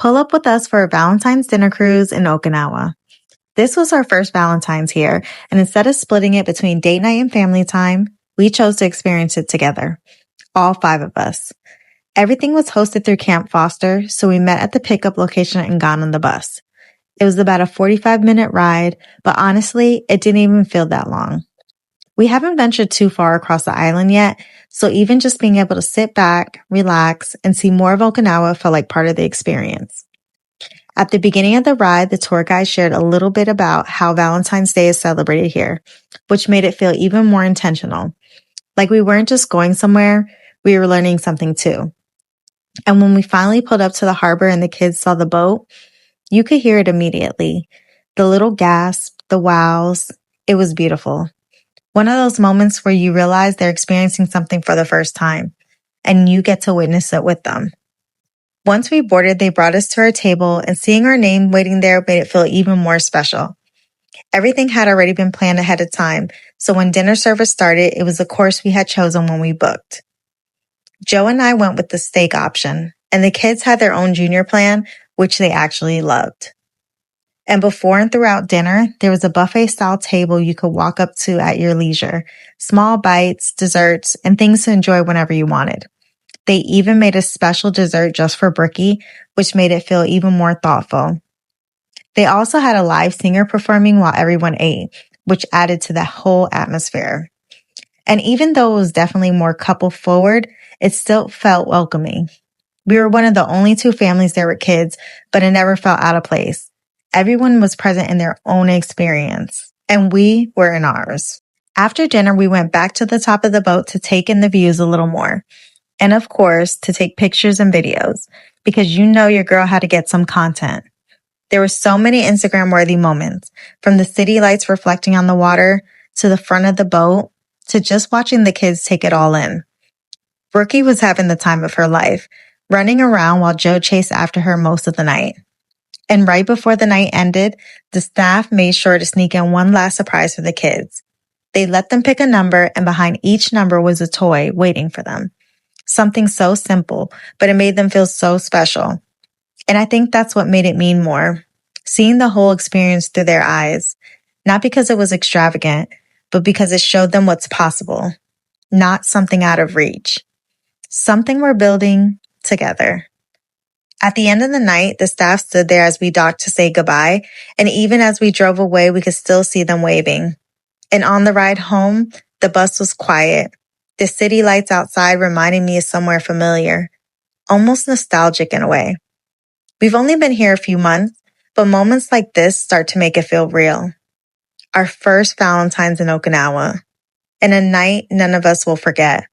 Pull up with us for a Valentine's dinner cruise in Okinawa. This was our first Valentine's here, and instead of splitting it between date night and family time, we chose to experience it together. All 5 of us. Everything was hosted through Camp Foster, so we met at the pickup location and got on the bus. It was about a 45-minute ride, but honestly, it didn't even feel that long. We haven't ventured too far across the island yet, so even just being able to sit back, relax, and see more of Okinawa felt like part of the experience. At the beginning of the ride, the tour guide shared a little bit about how Valentine's Day is celebrated here, which made it feel even more intentional. Like we weren't just going somewhere, we were learning something too. And when we finally pulled up to the harbor and the kids saw the boat, you could hear it immediately. The little gasp, the wows, it was beautiful. One of those moments where you realize they're experiencing something for the first time, and you get to witness it with them. Once we boarded, they brought us to our table, and seeing our name waiting there made it feel even more special. Everything had already been planned ahead of time, so when dinner service started, it was the course we had chosen when we booked. Joe and I went with the steak option, and the kids had their own junior plan, which they actually loved. And before and throughout dinner, there was a buffet-style table you could walk up to at your leisure. Small bites, desserts, and things to enjoy whenever you wanted. They even made a special dessert just for Brookie, which made it feel even more thoughtful. They also had a live singer performing while everyone ate, which added to the whole atmosphere. And even though it was definitely more couple-forward, it still felt welcoming. We were one of the only 2 families there with kids, but it never felt out of place. Everyone was present in their own experience, and we were in ours. After dinner, we went back to the top of the boat to take in the views a little more. And of course, to take pictures and videos, because you know your girl had to get some content. There were so many Instagram-worthy moments, from the city lights reflecting on the water, to the front of the boat, to just watching the kids take it all in. Brookie was having the time of her life, running around while Joe chased after her most of the night. And right before the night ended, the staff made sure to sneak in one last surprise for the kids. They let them pick a number, and behind each number was a toy waiting for them. Something so simple, but it made them feel so special. And I think that's what made it mean more. Seeing the whole experience through their eyes. Not because it was extravagant, but because it showed them what's possible. Not something out of reach. Something we're building together. At the end of the night, the staff stood there as we docked to say goodbye, and even as we drove away, we could still see them waving. And on the ride home, the bus was quiet. The city lights outside reminding me of somewhere familiar, almost nostalgic in a way. We've only been here a few months, but moments like this start to make it feel real. Our first Valentine's in Okinawa, and a night none of us will forget.